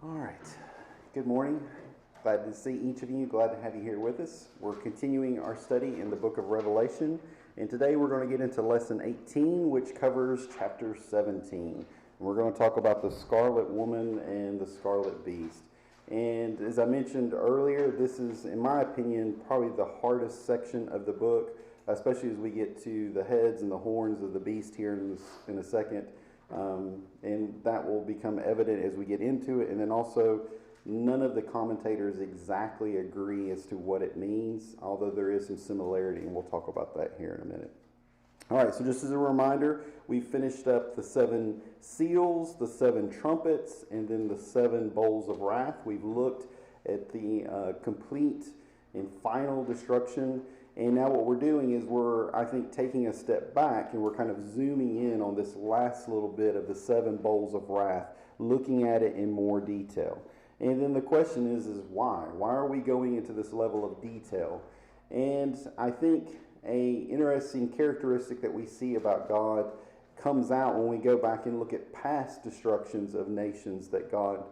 All right. Good morning. Glad to see each of you. Glad to have you here with us. We're continuing our study in the book of Revelation. And today we're going to get into lesson 18, which covers chapter 17. And we're going to talk about the scarlet woman and the scarlet beast. And as I mentioned earlier, this is, in my opinion, probably the hardest section of the book, especially as we get to the heads and the horns of the beast here in a second. And that will become evident as we get into it. And then also, none of the commentators exactly agree as to what it means, although there is some similarity, and we'll talk about that here in a minute. All right, so just as a reminder, we finished up the 7 seals, the 7 trumpets, and then the 7 bowls of wrath. We've looked at the complete and final destruction. And now what we're doing is we're, I think, taking a step back and we're kind of zooming in on this last little bit of the 7 bowls of wrath, looking at it in more detail. And then the question is why? Why are we going into this level of detail? And I think a interesting characteristic that we see about God comes out when we go back and look at past destructions of nations that God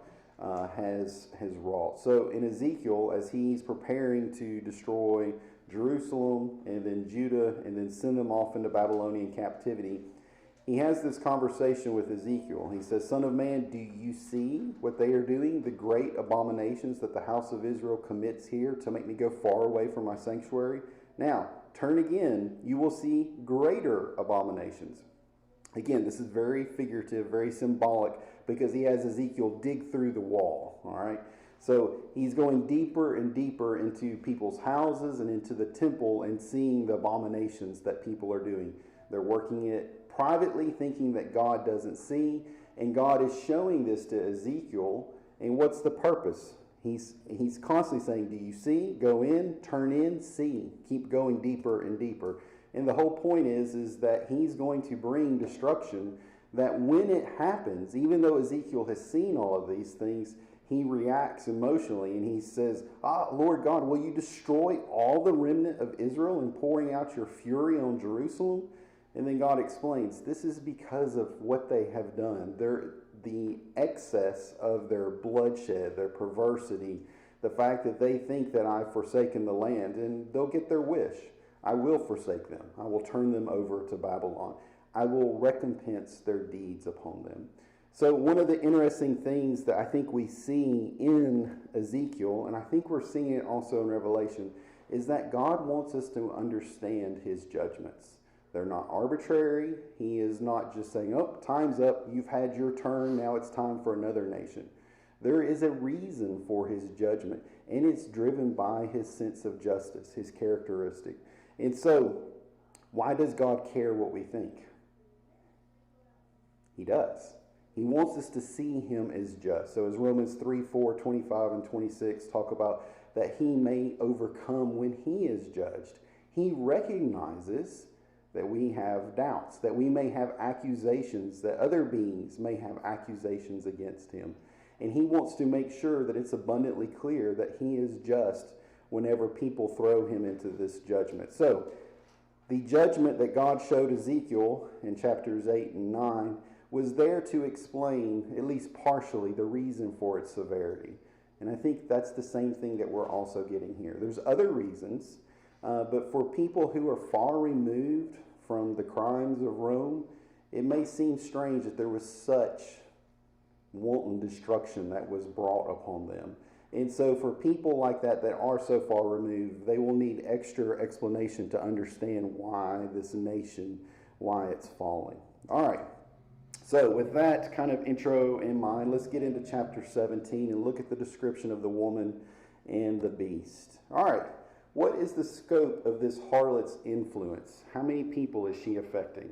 has wrought. So in Ezekiel, as he's preparing to destroy Jerusalem and then Judah and then send them off into Babylonian captivity, he has this conversation with Ezekiel. He says, "Son of man, do you see what they are doing, the great abominations that the house of Israel commits here to make me go far away from my sanctuary? Now, turn again, you will see greater abominations." Again, this is very figurative, very symbolic, because he has Ezekiel dig through the wall, all right? So he's going deeper and deeper into people's houses and into the temple and seeing the abominations that people are doing. They're working it privately, thinking that God doesn't see, and God is showing this to Ezekiel. And what's the purpose? He's constantly saying, do you see? Go in, turn in, see. Keep going deeper and deeper. And the whole point is that he's going to bring destruction, that when it happens, even though Ezekiel has seen all of these things, he reacts emotionally and he says, Lord God, will you destroy all the remnant of Israel in pouring out your fury on Jerusalem? And then God explains, this is because of what they have done. The excess of their bloodshed, their perversity, the fact that they think that I've forsaken the land, and they'll get their wish. I will forsake them. I will turn them over to Babylon. I will recompense their deeds upon them. So one of the interesting things that I think we see in Ezekiel, and I think we're seeing it also in Revelation, is that God wants us to understand his judgments. They're not arbitrary. He is not just saying, oh, time's up, you've had your turn, now it's time for another nation. There is a reason for his judgment, and it's driven by his sense of justice, his characteristic. And so, why does God care what we think? He does. He wants us to see him as just. So as Romans 3, 4, 25, and 26 talk about that he may overcome when he is judged. He recognizes that we have doubts, that we may have accusations, that other beings may have accusations against him. And he wants to make sure that it's abundantly clear that he is just whenever people throw him into this judgment. So, the judgment that God showed Ezekiel in chapters 8 and 9 was there to explain, at least partially, the reason for its severity. And I think that's the same thing that we're also getting here. There's other reasons, but for people who are far removed from the crimes of Rome, it may seem strange that there was such wanton destruction that was brought upon them. And so for people like that are so far removed, they will need extra explanation to understand why this nation, why it's falling. All right. So with that kind of intro in mind, let's get into chapter 17 and look at the description of the woman and the beast. All right. What is the scope of this harlot's influence? How many people is she affecting?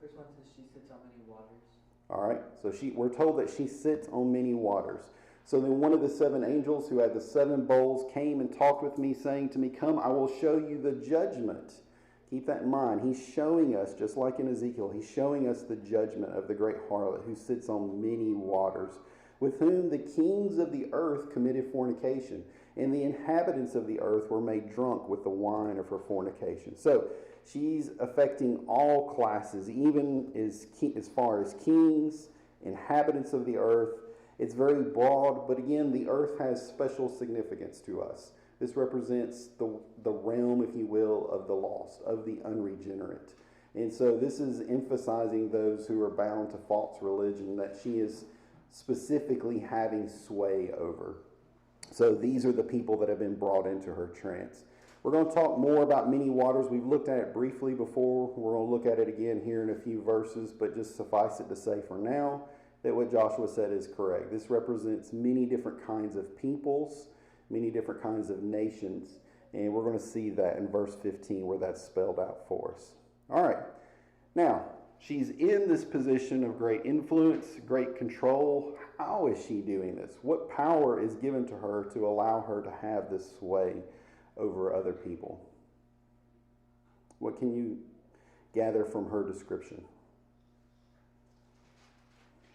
First one says she sits on many waters. All right, so we're told that she sits on many waters. So then one of the 7 angels who had the 7 bowls came and talked with me, saying to me, "Come, I will show you the judgment." Keep that in mind. He's showing us, just like in Ezekiel, he's showing us the judgment of the great harlot who sits on many waters, with whom the kings of the earth committed fornication, and the inhabitants of the earth were made drunk with the wine of her fornication. So she's affecting all classes, even as far as kings, inhabitants of the earth. It's very broad, but again, the earth has special significance to us. This represents the realm, if you will, of the lost, of the unregenerate. And so this is emphasizing those who are bound to false religion, that she is specifically having sway over. So these are the people that have been brought into her trance. We're going to talk more about many waters. We've looked at it briefly before. We're going to look at it again here in a few verses, but just suffice it to say for now that what Joshua said is correct. This represents many different kinds of peoples, many different kinds of nations, and we're going to see that in verse 15 where that's spelled out for us. All right. Now, she's in this position of great influence, great control. How is she doing this? What power is given to her to allow her to have this sway over other people? What can you gather from her description?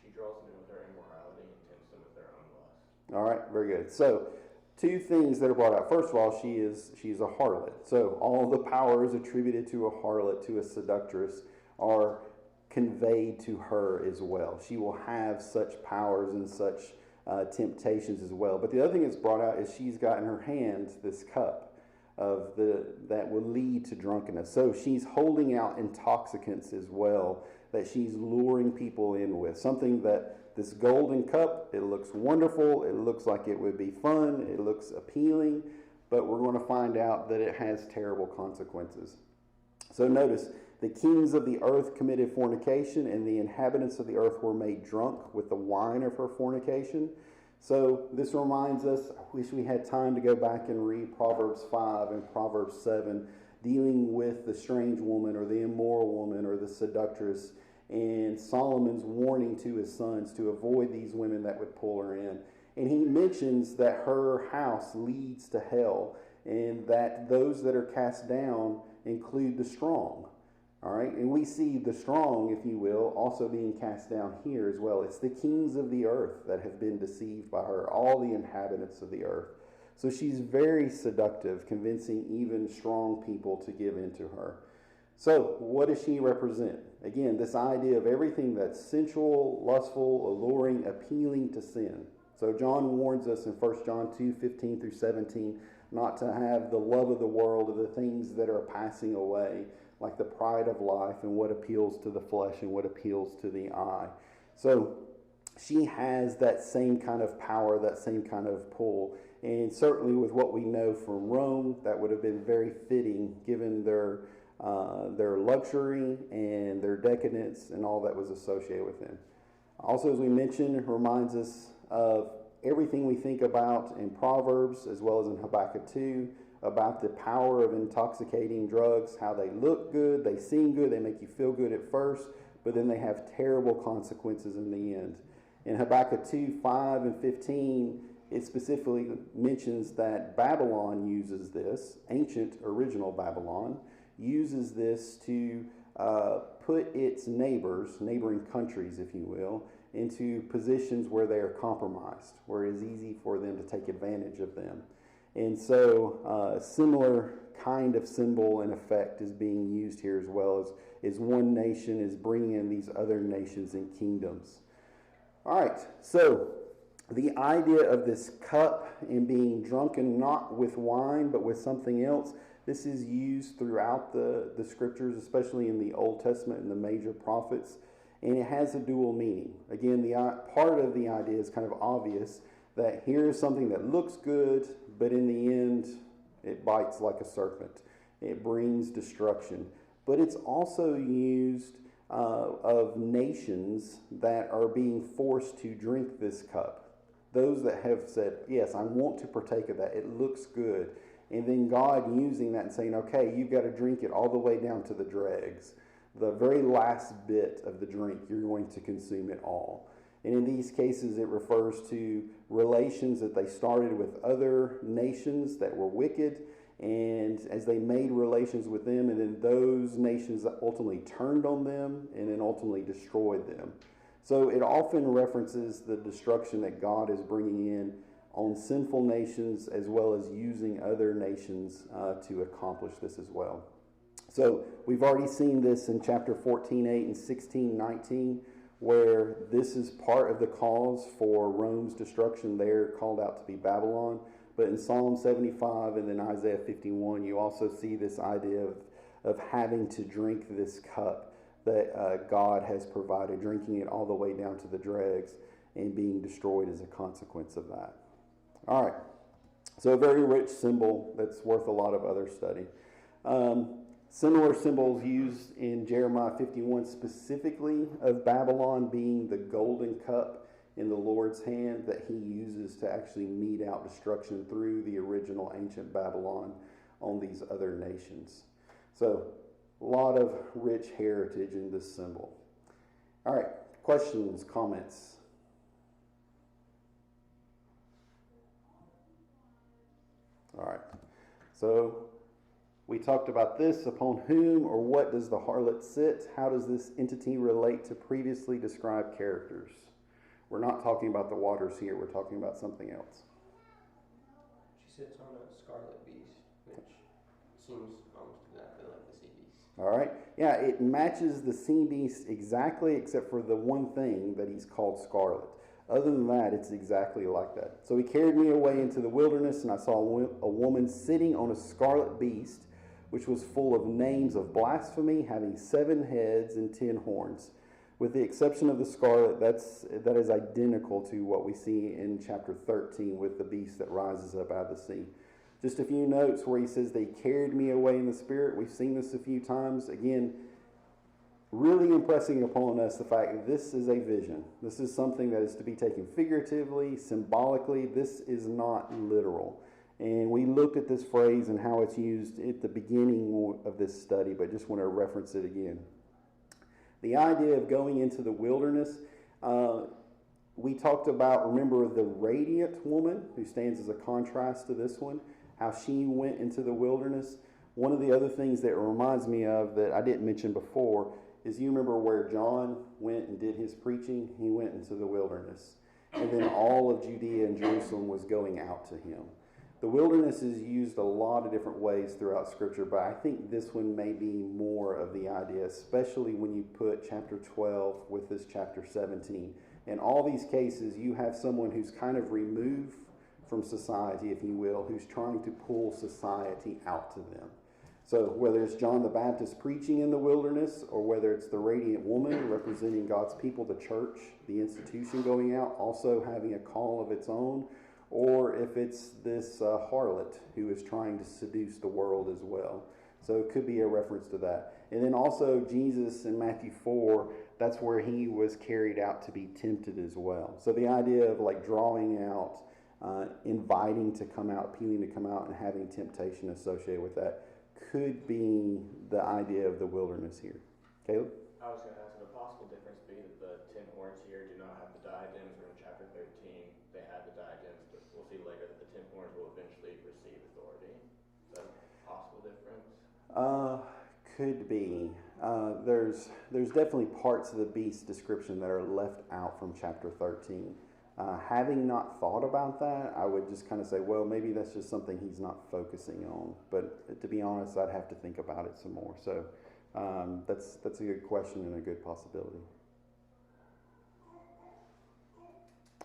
She draws them with her immorality and tempts them with their own lust. All right, very good. So, two things that are brought out. First of all, she's a harlot. So, all the powers attributed to a harlot, to a seductress, are conveyed to her as well. She will have such powers and such temptations as well. But the other thing that's brought out is she's got in her hand this cup that will lead to drunkenness. So she's holding out intoxicants as well that she's luring people in with. Something that this golden cup, it looks wonderful, it looks like it would be fun, it looks appealing, but we're going to find out that it has terrible consequences. So notice, the kings of the earth committed fornication, and the inhabitants of the earth were made drunk with the wine of her fornication. So this reminds us, I wish we had time to go back and read Proverbs 5 and Proverbs 7, dealing with the strange woman or the immoral woman or the seductress, and Solomon's warning to his sons to avoid these women that would pull her in. And he mentions that her house leads to hell, and that those that are cast down include the strong. All right, and we see the strong, if you will, also being cast down here as well. It's the kings of the earth that have been deceived by her, all the inhabitants of the earth. So she's very seductive, convincing even strong people to give in to her. So what does she represent? Again, this idea of everything that's sensual, lustful, alluring, appealing to sin. So John warns us in 1 John 2:15 through 17, not to have the love of the world or the things that are passing away, like the pride of life and what appeals to the flesh and what appeals to the eye. So she has that same kind of power, that same kind of pull. And certainly with what we know from Rome, that would have been very fitting given their luxury and their decadence and all that was associated with them. Also, as we mentioned, it reminds us of everything we think about in Proverbs as well as in Habakkuk 2, about the power of intoxicating drugs, how they look good, they seem good, they make you feel good at first, but then they have terrible consequences in the end. In Habakkuk 2, 5 and 15, it specifically mentions that Babylon uses this, ancient original Babylon, uses this to put its neighboring countries, if you will, into positions where they are compromised, where it is easy for them to take advantage of them. And so similar kind of symbol and effect is being used here as well, as one nation is bringing in these other nations and kingdoms. All right, so the idea of this cup and being drunken not with wine but with something else, this is used throughout the scriptures, especially in the Old Testament and the major prophets, and it has a dual meaning. Again, the part of the idea is kind of obvious, that here is something that looks good, but in the end, it bites like a serpent. It brings destruction. But it's also used of nations that are being forced to drink this cup. Those that have said, yes, I want to partake of that. It looks good. And then God using that and saying, okay, you've got to drink it all the way down to the dregs. The very last bit of the drink, you're going to consume it all. And in these cases, it refers to relations that they started with other nations that were wicked, and as they made relations with them, and then those nations ultimately turned on them and then ultimately destroyed them. So it often references the destruction that God is bringing in on sinful nations, as well as using other nations to accomplish this as well. So we've already seen this in chapter 14:8 and 16:19, where this is part of the cause for Rome's destruction. They're called out to be Babylon. But in Psalm 75 and then Isaiah 51, you also see this idea of having to drink this cup that God has provided, drinking it all the way down to the dregs and being destroyed as a consequence of that. All right, so a very rich symbol that's worth a lot of other study. Similar symbols used in Jeremiah 51 specifically of Babylon being the golden cup in the Lord's hand that he uses to actually mete out destruction through the original ancient Babylon on these other nations. So a lot of rich heritage in this symbol. All right, questions, comments? All right, so we talked about this. Upon whom or what does the harlot sit? How does this entity relate to previously described characters? We're not talking about the waters here. We're talking about something else. She sits on a scarlet beast, which seems almost exactly like the sea beast. All right. Yeah, it matches the sea beast exactly, except for the one thing that he's called scarlet. Other than that, it's exactly like that. So he carried me away into the wilderness, and I saw a woman sitting on a scarlet beast, which was full of names of blasphemy, having 7 heads and 10 horns. With the exception of the scarlet, that is identical to what we see in chapter 13 with the beast that rises up out of the sea. Just a few notes where he says they carried me away in the spirit. We've seen this a few times. Again, really impressing upon us the fact that this is a vision. This is something that is to be taken figuratively, symbolically. This is not literal. And we looked at this phrase and how it's used at the beginning of this study, but just want to reference it again. The idea of going into the wilderness, we talked about, remember, the radiant woman who stands as a contrast to this one, how she went into the wilderness. One of the other things that it reminds me of that I didn't mention before is you remember where John went and did his preaching? He went into the wilderness. And then all of Judea and Jerusalem was going out to him. The wilderness is used a lot of different ways throughout Scripture, but I think this one may be more of the idea, especially when you put chapter 12 with this chapter 17. In all these cases, you have someone who's kind of removed from society, if you will, who's trying to pull society out to them. So whether it's John the Baptist preaching in the wilderness, or whether it's the radiant woman representing God's people, the church, the institution going out, also having a call of its own, or if it's this harlot who is trying to seduce the world as well. So it could be a reference to that. And then also Jesus in Matthew 4, that's where he was carried out to be tempted as well. So the idea of like drawing out, inviting to come out, appealing to come out, and having temptation associated with that could be the idea of the wilderness here. Caleb? I was going to ask, would a possible difference be that the 10 horns here do not have the diadems, or in chapter 13 they had the diadems, but we'll see later that the 10 horns will eventually receive authority. Is that a possible difference? Could be. There's definitely parts of the beast description that are left out from chapter 13. Having not thought about that, I would just kind of say, well, maybe that's just something he's not focusing on. But to be honest, I'd have to think about it some more. So that's a good question and a good possibility.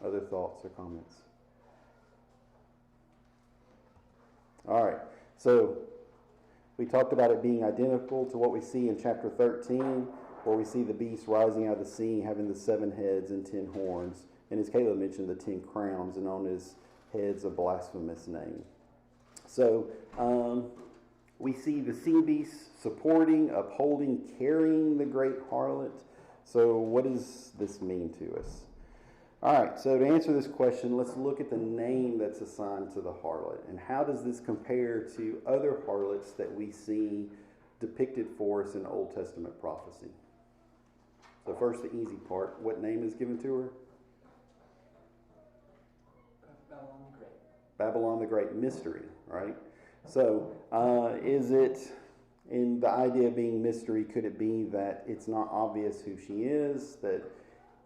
Other thoughts or comments? All right. So we talked about it being identical to what we see in chapter 13, where we see the beast rising out of the sea, having the 7 heads and 10 horns. And as Caleb mentioned, the 10 crowns, and on his head's a blasphemous name. So we see the sea beast supporting, upholding, carrying the great harlot. So what does this mean to us? All right, so to answer this question, let's look at the name that's assigned to the harlot. And how does this compare to other harlots that we see depicted for us in Old Testament prophecy? So first, the easy part. What name is given to her? Babylon the Great. Babylon the Great, mystery, right? So is it, in the idea of being mystery, could it be that it's not obvious who she is, that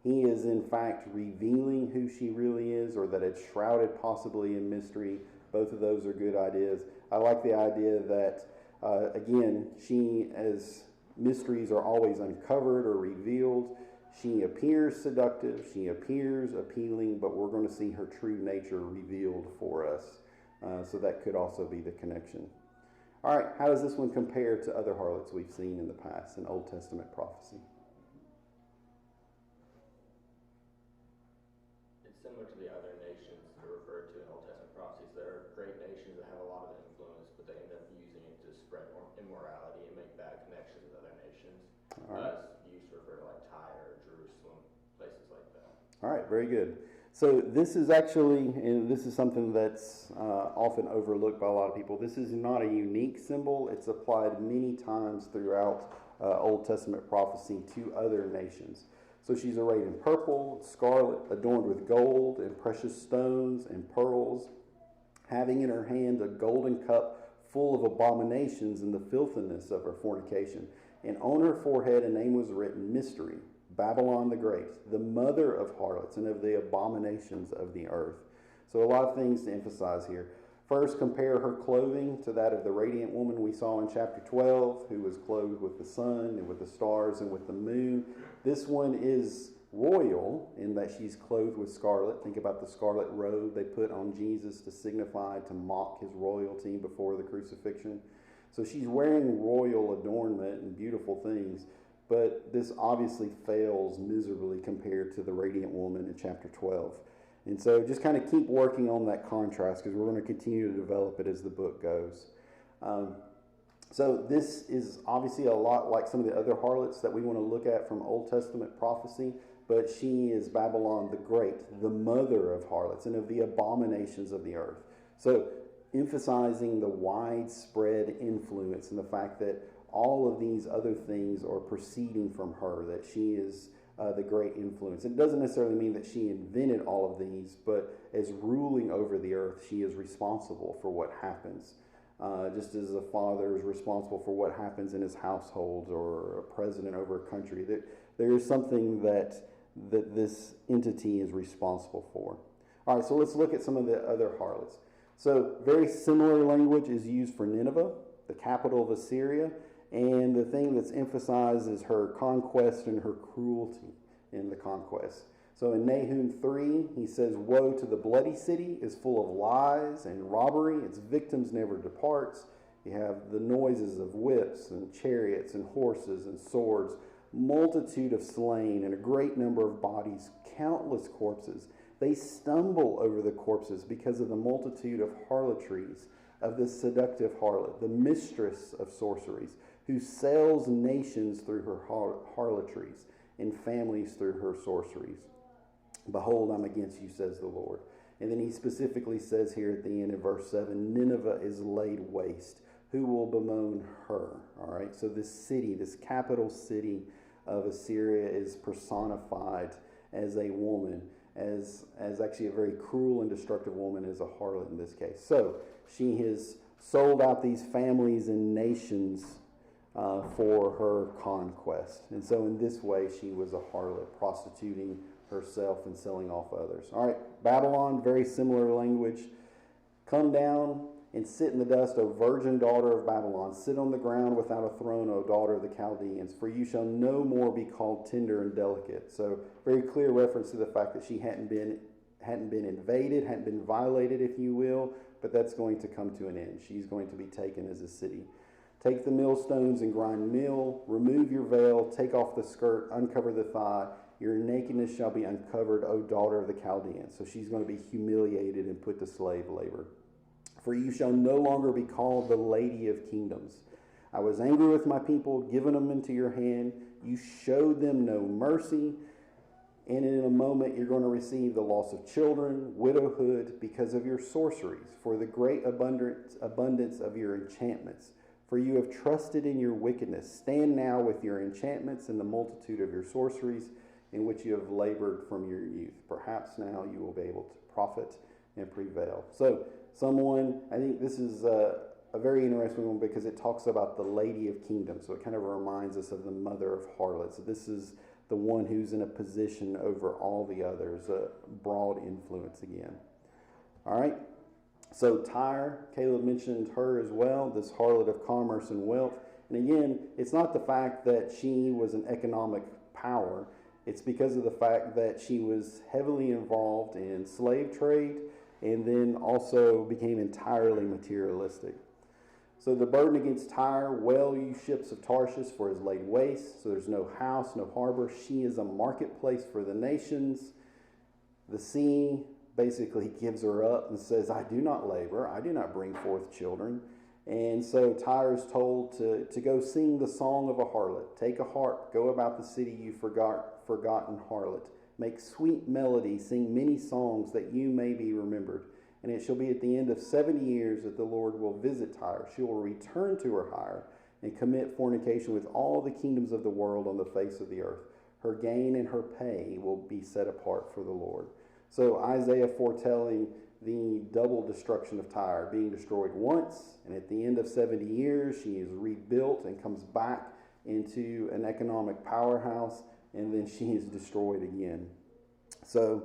he is in fact revealing who she really is, or that it's shrouded possibly in mystery? Both of those are good ideas. I like the idea that Again, she, as mysteries are always uncovered or revealed, she appears seductive, she appears appealing, but we're going to see her true nature revealed for us. So that could also be the connection. All right, how does this one compare to other harlots we've seen in the past in Old Testament prophecy? It's similar to the other nations that are referred to in Old Testament prophecies. There are great nations that have a lot of influence, but they end up using it to spread immorality and make bad connections with other nations. As used to refer to like Tyre, Jerusalem, places like that. All right, very good. So this is actually, and this is something that's often overlooked by a lot of people. This is not a unique symbol. It's applied many times throughout Old Testament prophecy to other nations. So she's arrayed in purple, scarlet, adorned with gold and precious stones and pearls, having in her hand a golden cup full of abominations and the filthiness of her fornication. And on her forehead a name was written, Mystery, Babylon the Great, the mother of harlots and of the abominations of the earth. So a lot of things to emphasize here. First, compare her clothing to that of the radiant woman we saw in chapter 12, who was clothed with the sun and with the stars and with the moon. This one is royal in that she's clothed with scarlet. Think about the scarlet robe they put on Jesus to signify, to mock his royalty before the crucifixion. So she's wearing royal adornment and beautiful things. But this obviously fails miserably compared to the radiant woman in chapter 12. And so just kind of keep working on that contrast because we're going to continue to develop it as the book goes. So this is obviously a lot like some of the other harlots that we want to look at from Old Testament prophecy, but she is Babylon the Great, the mother of harlots and of the abominations of the earth. So emphasizing the widespread influence and the fact that all of these other things are proceeding from her, that she is the great influence. It doesn't necessarily mean that she invented all of these, but as ruling over the earth, she is responsible for what happens. Just as a father is responsible for what happens in his household or a president over a country, there is something that this entity is responsible for. All right, so let's look at some of the other harlots. So very similar language is used for Nineveh, the capital of Assyria. And the thing that's emphasized is her conquest and her cruelty in the conquest. So in Nahum 3, he says, Woe to the bloody city, is full of lies and robbery. Its victims never departs. You have the noises of whips and chariots and horses and swords, multitude of slain and a great number of bodies, countless corpses. They stumble over the corpses because of the multitude of harlotries, of the seductive harlot, the mistress of sorceries, who sells nations through her harlotries and families through her sorceries. Behold, I'm against you, says the Lord. And then he specifically says here at the end of verse 7, Nineveh is laid waste. Who will bemoan her? All right, so this city, this capital city of Assyria is personified as a woman, as actually a very cruel and destructive woman, as a harlot in this case. So she has sold out these families and nations for her conquest. And so in this way, she was a harlot, prostituting herself and selling off others. All right, Babylon, very similar language. Come down and sit in the dust, O virgin daughter of Babylon. Sit on the ground without a throne, O daughter of the Chaldeans, for you shall no more be called tender and delicate. So very clear reference to the fact that she hadn't been invaded, hadn't been violated, if you will, but that's going to come to an end. She's going to be taken as a city. Take the millstones and grind meal. Remove your veil. Take off the skirt. Uncover the thigh. Your nakedness shall be uncovered, O daughter of the Chaldeans. So she's going to be humiliated and put to slave labor. For you shall no longer be called the Lady of Kingdoms. I was angry with my people, given them into your hand. You showed them no mercy. And in a moment you're going to receive the loss of children, widowhood, because of your sorceries, for the great abundance of your enchantments. For you have trusted in your wickedness. Stand now with your enchantments and the multitude of your sorceries, in which you have labored from your youth. Perhaps now you will be able to profit and prevail. So someone, I think this is a very interesting one because it talks about the Lady of Kingdoms. So it kind of reminds us of the mother of harlots. So this is the one who's in a position over all the others, a broad influence again. All right. So Tyre, Caleb mentioned her as well, this harlot of commerce and wealth. And again, it's not the fact that she was an economic power. It's because of the fact that she was heavily involved in slave trade and then also became entirely materialistic. So the burden against Tyre, well, you ships of Tarshish, for is laid waste. So there's no house, no harbor. She is a marketplace for the nations. The sea basically gives her up and says, I do not labor, I do not bring forth children. And so Tyre is told to go sing the song of a harlot. Take a harp, go about the city, you forgotten harlot. Make sweet melody, sing many songs that you may be remembered. And it shall be at the end of 70 years that the Lord will visit Tyre. She will return to her hire and commit fornication with all the kingdoms of the world on the face of the earth. Her gain and her pay will be set apart for the Lord. So Isaiah foretelling the double destruction of Tyre, being destroyed once, and at the end of 70 years, she is rebuilt and comes back into an economic powerhouse, and then she is destroyed again. So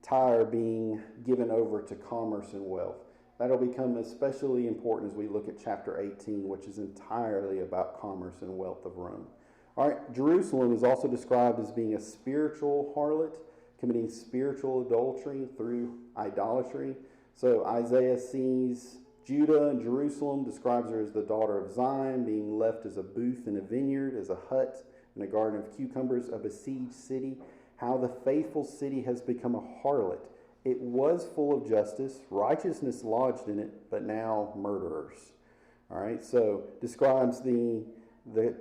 Tyre being given over to commerce and wealth. That'll become especially important as we look at chapter 18, which is entirely about commerce and wealth of Rome. All right, Jerusalem is also described as being a spiritual harlot, committing spiritual adultery through idolatry. So Isaiah sees Judah and Jerusalem, describes her as the daughter of Zion, being left as a booth in a vineyard, as a hut in a garden of cucumbers, a besieged city. How the faithful city has become a harlot. It was full of justice, righteousness lodged in it, but now murderers. All right, so describes the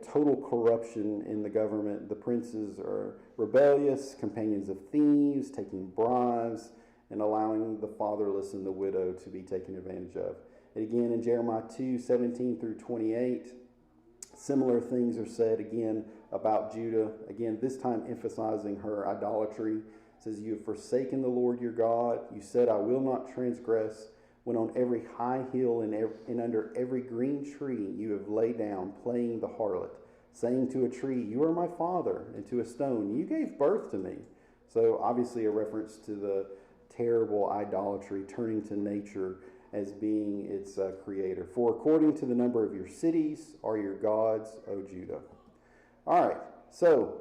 total corruption in the government. The princes are rebellious, companions of thieves, taking bribes, and allowing the fatherless and the widow to be taken advantage of. And again, in Jeremiah 2:17 through 28, similar things are said again about Judah. Again, this time emphasizing her idolatry. It says, you have forsaken the Lord your God. You said, I will not transgress. When on every high hill and under every green tree you have laid down, playing the harlot, saying to a tree, you are my father, and to a stone, you gave birth to me. So obviously a reference to the terrible idolatry, turning to nature as being its creator. For according to the number of your cities are your gods, O Judah. All right, so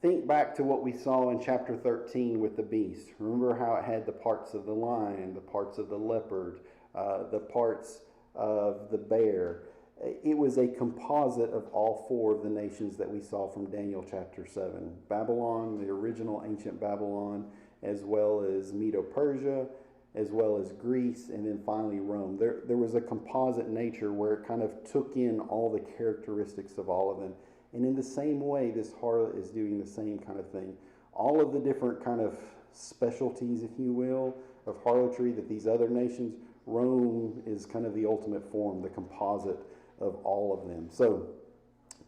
think back to what we saw in chapter 13 with the beast. Remember how it had the parts of the lion, the parts of the leopard, the parts of the bear. It was a composite of all four of the nations that we saw from Daniel chapter 7. Babylon, the original ancient Babylon, as well as Medo-Persia, as well as Greece, and then finally Rome. There was a composite nature where it kind of took in all the characteristics of all of them. And in the same way, this harlot is doing the same kind of thing. All of the different kind of specialties, if you will, of harlotry that these other nations, Rome is kind of the ultimate form, the composite of all of them. So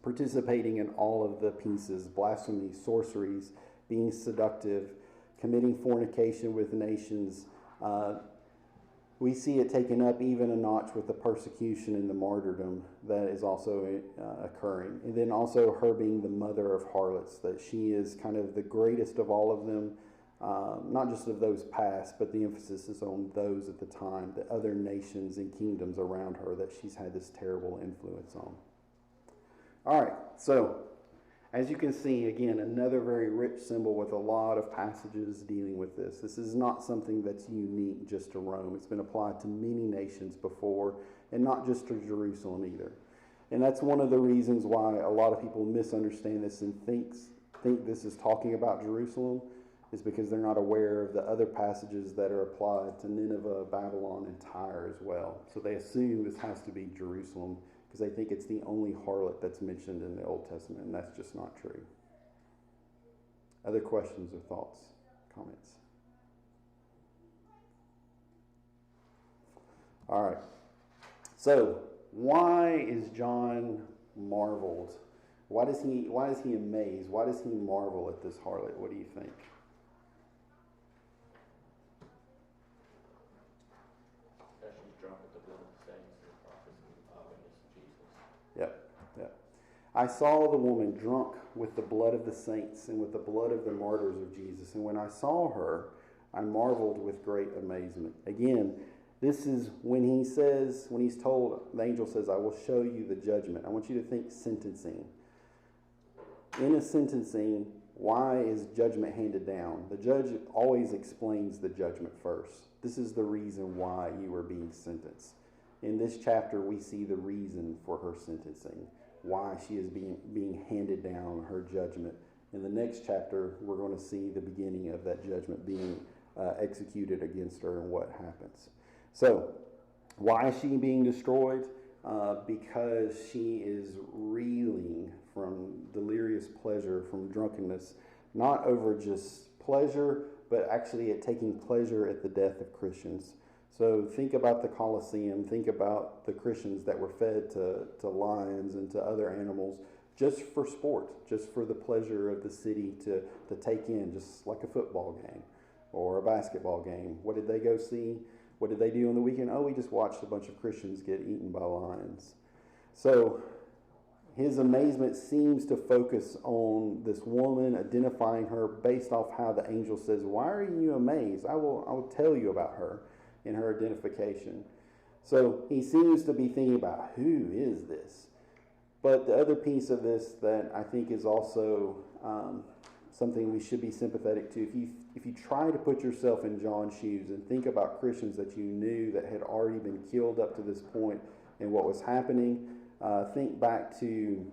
participating in all of the pieces, blasphemy, sorceries, being seductive, committing fornication with nations. We see it taken up even a notch with the persecution and the martyrdom that is also occurring. And then also her being the mother of harlots, that she is kind of the greatest of all of them, not just of those past, but the emphasis is on those at the time, the other nations and kingdoms around her that she's had this terrible influence on. All right, so as you can see, again, another very rich symbol with a lot of passages dealing with this. This is not something that's unique just to Rome. It's been applied to many nations before, and not just to Jerusalem either. And that's one of the reasons why a lot of people misunderstand this and think this is talking about Jerusalem, is because they're not aware of the other passages that are applied to Nineveh, Babylon, and Tyre as well. So they assume this has to be Jerusalem, because they think it's the only harlot that's mentioned in the Old Testament, and that's just not true. Other questions or thoughts, comments? All right. So, why is John marveled? Why is he amazed? Why does he marvel at this harlot? What do you think? Yep. I saw the woman drunk with the blood of the saints and with the blood of the martyrs of Jesus. And when I saw her, I marveled with great amazement. Again, this is when he's told, the angel says, I will show you the judgment. I want you to think sentencing. In a sentencing, why is judgment handed down? The judge always explains the judgment first. This is the reason why you are being sentenced. In this chapter, we see the reason for her sentencing, why she is being handed down her judgment. In the next chapter, we're going to see the beginning of that judgment being executed against her and what happens. So, why is she being destroyed? Because she is reeling from delirious pleasure, from drunkenness, not over just pleasure, but actually at taking pleasure at the death of Christians. So think about the Colosseum, think about the Christians that were fed to lions and to other animals just for sport, just for the pleasure of the city to take in, just like a football game or a basketball game. What did they go see? What did they do on the weekend? Oh, we just watched a bunch of Christians get eaten by lions. So his amazement seems to focus on this woman, identifying her based off how the angel says, why are you amazed? I will tell you about her in her identification. So he seems to be thinking about, who is this? But the other piece of this that I think is also something we should be sympathetic to, if you try to put yourself in John's shoes and think about Christians that you knew that had already been killed up to this point and what was happening, think back to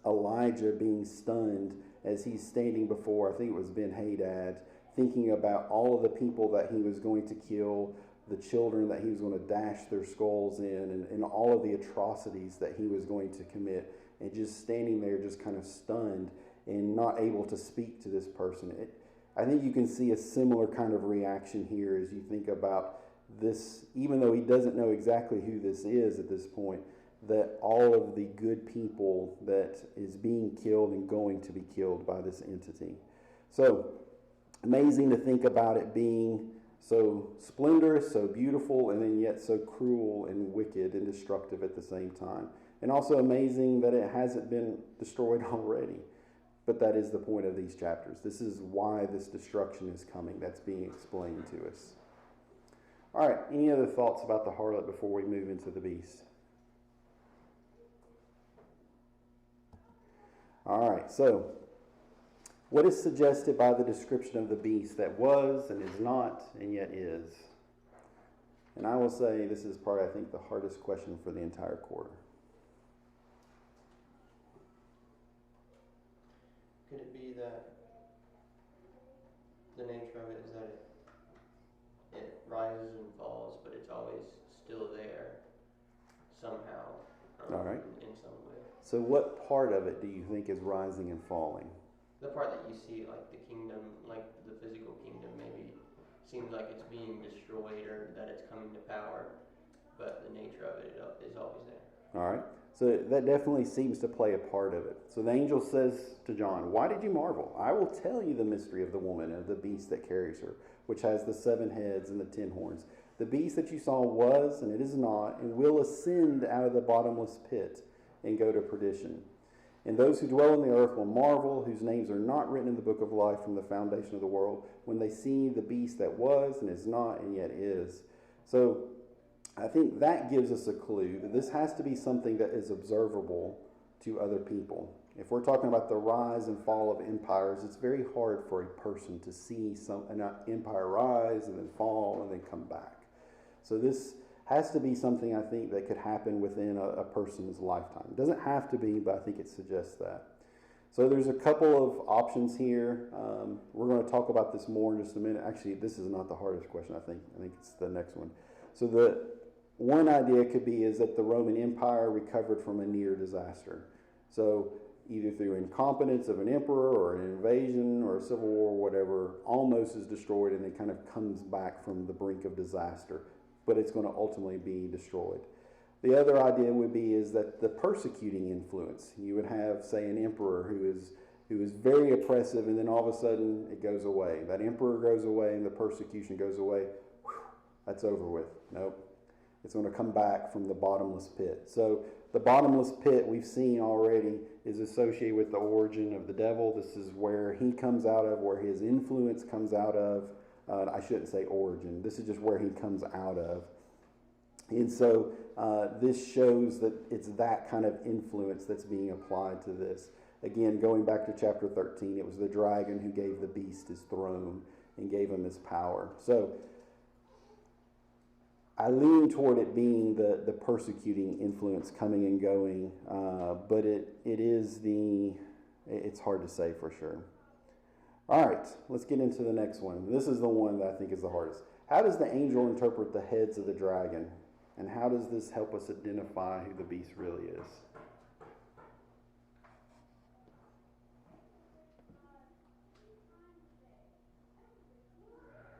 Elijah being stunned as he's standing before, I think it was Ben-Hadad, thinking about all of the people that he was going to kill, the children that he was going to dash their skulls in, and all of the atrocities that he was going to commit, and just standing there just kind of stunned and not able to speak to this person. I think you can see a similar kind of reaction here as you think about this, even though he doesn't know exactly who this is at this point, that all of the good people that is being killed and going to be killed by this entity. So, amazing to think about it being so splendorous, so beautiful, and then yet so cruel and wicked and destructive at the same time. And also amazing that it hasn't been destroyed already. But that is the point of these chapters. This is why this destruction is coming. That's being explained to us. All right, any other thoughts about the harlot before we move into the beast? All right, so what is suggested by the description of the beast that was and is not and yet is? And I will say this is probably, I think, the hardest question for the entire quarter. Could it be that the nature of it is that it rises and falls, but it's always still there somehow, All right. in some way? So what part of it do you think is rising and falling? The part that you see, like the kingdom, like the physical kingdom, maybe seems like it's being destroyed or that it's coming to power, but the nature of it is always there. All right. So that definitely seems to play a part of it. So the angel says to John, why did you marvel? I will tell you the mystery of the woman and of the beast that carries her, which has the 7 heads and the 10 horns. The beast that you saw was, and it is not, and will ascend out of the bottomless pit and go to perdition. And those who dwell on the earth will marvel, whose names are not written in the book of life from the foundation of the world, when they see the beast that was, and is not, and yet is. So I think that gives us a clue that this has to be something that is observable to other people. If we're talking about the rise and fall of empires, it's very hard for a person to see an empire rise and then fall and then come back. So this has to be something, I think, that could happen within a person's lifetime. It doesn't have to be, but I think it suggests that. So there's a couple of options here. We're going to talk about this more in just a minute. Actually, this is not the hardest question, I think. I think it's the next one. So the one idea could be is that the Roman Empire recovered from a near disaster. So either through incompetence of an emperor or an invasion or a civil war or whatever, almost is destroyed and then kind of comes back from the brink of disaster. But it's going to ultimately be destroyed. The other idea would be is that the persecuting influence. You would have, say, an emperor who is very oppressive, and then all of a sudden it goes away. That emperor goes away and the persecution goes away. Whew, that's over with. Nope. It's going to come back from the bottomless pit. So the bottomless pit we've seen already is associated with the origin of the devil. This is where he comes out of, where his influence comes out of. I shouldn't say origin. This is just where he comes out of. And so this shows that it's that kind of influence that's being applied to this. Again, going back to chapter 13, it was the dragon who gave the beast his throne and gave him his power. So I lean toward it being the persecuting influence coming and going, but it's hard to say for sure. All right, let's get into the next one. This is the one that I think is the hardest. How does the angel interpret the heads of the dragon? And how does this help us identify who the beast really is?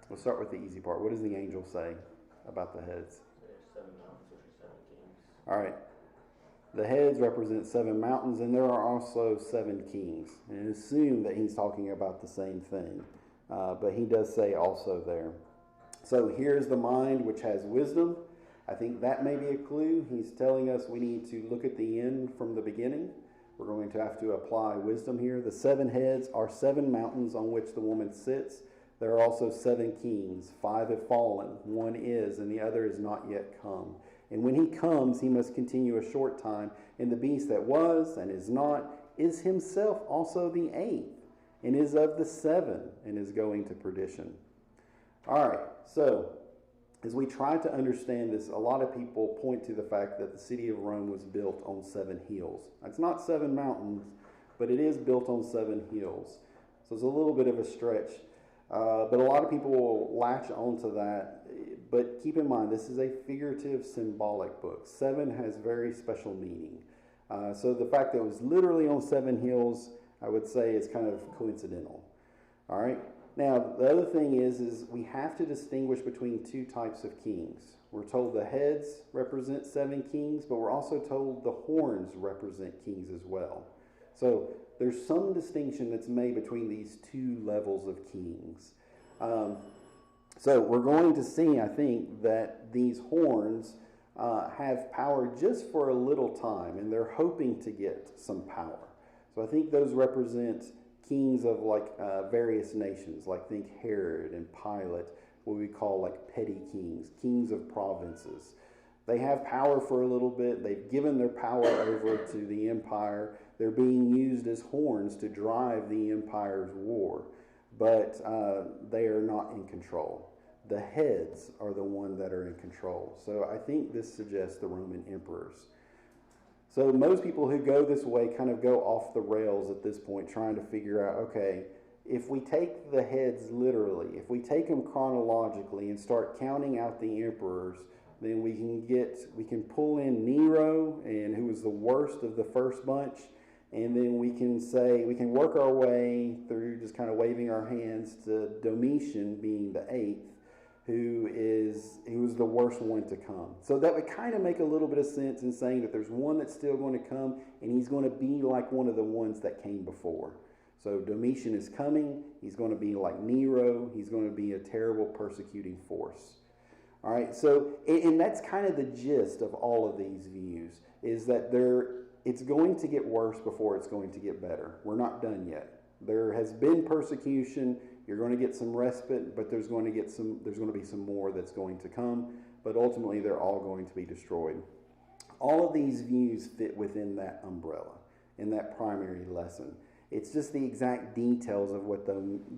We'll start with the easy part. What does the angel say about the heads? There's 7 mountains, which are 7 kings. All right. The heads represent 7 mountains, and there are also 7 kings. And assume that he's talking about the same thing. But he does say also there. So here's the mind which has wisdom. I think that may be a clue. He's telling us we need to look at the end from the beginning. We're going to have to apply wisdom here. The 7 heads are 7 mountains on which the woman sits. There are also 7 kings. 5 have fallen. 1 is, and the other is not yet come. And when he comes, he must continue a short time. And the beast that was and is not is himself also the 8th, and is of the 7, and is going to perdition. All right, so as we try to understand this, a lot of people point to the fact that the city of Rome was built on 7 hills. It's not 7 mountains, but it is built on 7 hills. So it's a little bit of a stretch. But a lot of people will latch onto that. But keep in mind, this is a figurative, symbolic book. 7 has very special meaning. So the fact that it was literally on 7 hills, I would say is kind of coincidental. All right? Now, the other thing is we have to distinguish between 2 types of kings. We're told the heads represent 7 kings, but we're also told the horns represent kings as well. So there's some distinction that's made between these 2 levels of kings. So we're going to see, I think, that these horns have power just for a little time, and they're hoping to get some power. So I think those represent kings of various nations, like think Herod and Pilate, what we call like petty kings, kings of provinces. They have power for a little bit. They've given their power over to the empire. They're being used as horns to drive the empire's war, but they are not in control. The heads are the ones that are in control. So I think this suggests the Roman emperors. So most people who go this way kind of go off the rails at this point, trying to figure out, okay, if we take the heads literally, if we take them chronologically and start counting out the emperors, then we can pull in Nero, and who was the worst of the first bunch, and then we can work our way through just kind of waving our hands to Domitian being the 8th, who was the worst one to come. So that would kind of make a little bit of sense in saying that there's one that's still going to come, and he's going to be like one of the ones that came before. So Domitian is coming. He's going to be like Nero. He's going to be a terrible persecuting force. All right, so, and that's kind of the gist of all of these views, is that it's going to get worse before it's going to get better. We're not done yet. There has been persecution. You're going to get some respite, but there's going to be some more that's going to come, but ultimately they're all going to be destroyed. All of these views fit within that umbrella, in that primary lesson. It's just the exact details of what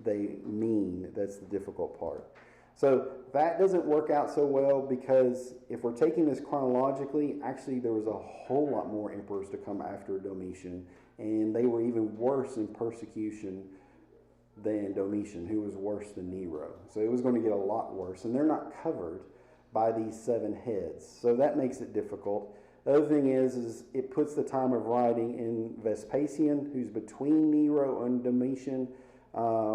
they mean that's the difficult part. So that doesn't work out so well, because if we're taking this chronologically, actually there was a whole lot more emperors to come after Domitian, and they were even worse in persecution than Domitian, who was worse than Nero. So it was going to get a lot worse, and they're not covered by these 7 heads. So that makes it difficult. The other thing is it puts the time of writing in Vespasian, who's between Nero and Domitian,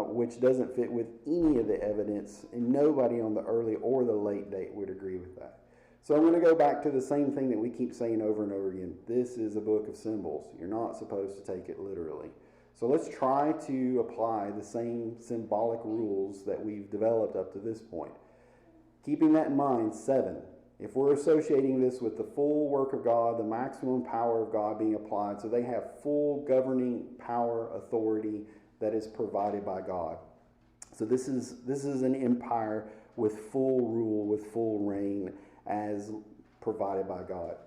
which doesn't fit with any of the evidence, and nobody on the early or the late date would agree with that. So I'm going to go back to the same thing that we keep saying over and over again. This is a book of symbols. You're not supposed to take it literally. So let's try to apply the same symbolic rules that we've developed up to this point. Keeping that in mind, 7. If we're associating this with the full work of God, the maximum power of God being applied, so they have full governing power, authority that is provided by God. So this is an empire with full rule, with full reign, as provided by God.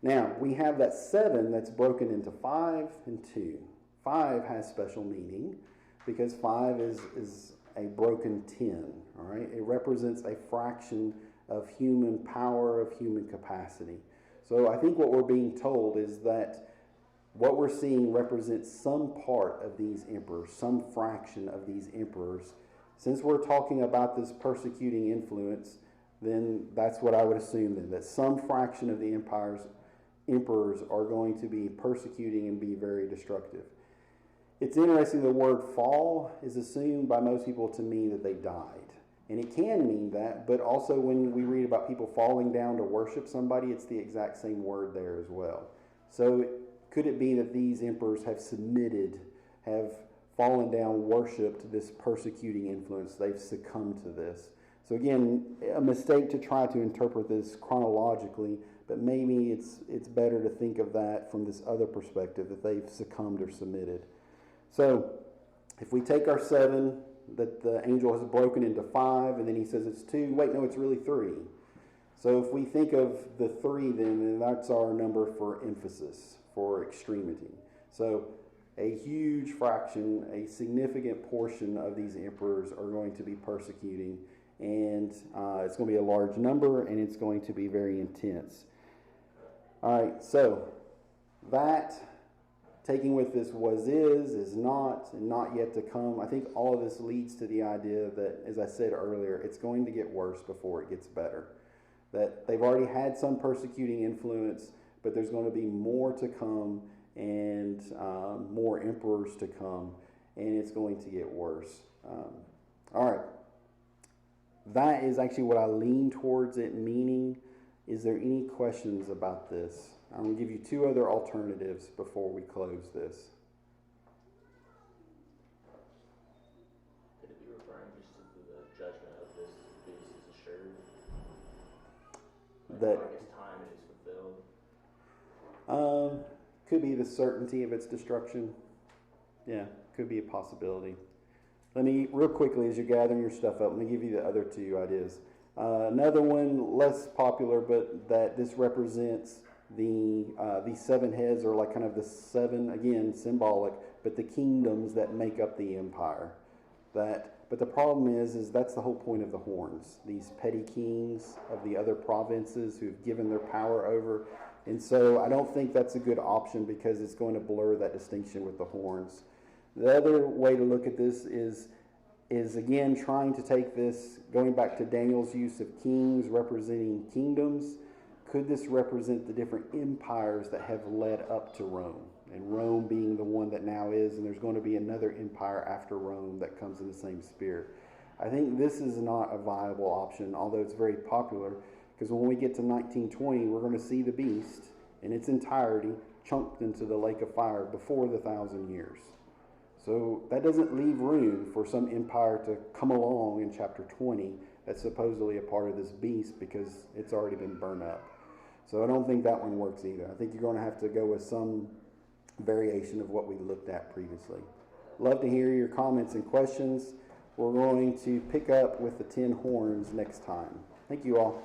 Now, we have that 7 that's broken into 5 and 2. 5 has special meaning because 5 is a broken 10, all right? It represents a fraction of human power, of human capacity. So I think what we're being told is that what we're seeing represents some part of these emperors, some fraction of these emperors. Since we're talking about this persecuting influence, then that's what I would assume then, that some fraction of the emperors are going to be persecuting and be very destructive. It's interesting, the word fall is assumed by most people to mean that they died. And it can mean that, but also when we read about people falling down to worship somebody, it's the exact same word there as well. So could it be that these emperors have submitted, have fallen down, worshipped this persecuting influence? They've succumbed to this. So again, a mistake to try to interpret this chronologically, but maybe it's better to think of that from this other perspective, that they've succumbed or submitted. So if we take our 7, that the angel has broken into 5, and then he says it's 2, wait, no, it's really 3. So if we think of the 3 then that's our number for emphasis, for extremity. So a huge fraction, a significant portion of these emperors are going to be persecuting, and it's going to be a large number, and it's going to be very intense. All right, so that, taking with this was, is not, and not yet to come, I think all of this leads to the idea that, as I said earlier, it's going to get worse before it gets better. That they've already had some persecuting influence, but there's going to be more to come, and more emperors to come, and it's going to get worse. All right. That is actually what I lean towards it meaning. Is there any questions about this? I'm going to give you 2 other alternatives before we close this. Could it be referring just to the judgment of this beast is assured? That, I guess time is fulfilled. could be the certainty of its destruction. Yeah, could be a possibility. Let me, real quickly, as you're gathering your stuff up, let me give you the other 2 ideas. Another one, less popular, but that this represents these 7 heads, are like kind of the 7, again, symbolic, but the kingdoms that make up the empire. But the problem is that's the whole point of the horns. These petty kings of the other provinces who've given their power over. And so I don't think that's a good option because it's going to blur that distinction with the horns. The other way to look at this is again trying to take this, going back to Daniel's use of kings representing kingdoms. Could this represent the different empires that have led up to Rome? And Rome being the one that now is, and there's going to be another empire after Rome that comes in the same spirit. I think this is not a viable option, although it's very popular, because when we get to 1920, we're going to see the beast in its entirety chunked into the lake of fire before the 1,000 years. So that doesn't leave room for some empire to come along in chapter 20 that's supposedly a part of this beast because it's already been burned up. So I don't think that one works either. I think you're going to have to go with some variation of what we looked at previously. Love to hear your comments and questions. We're going to pick up with the 10 horns next time. Thank you all.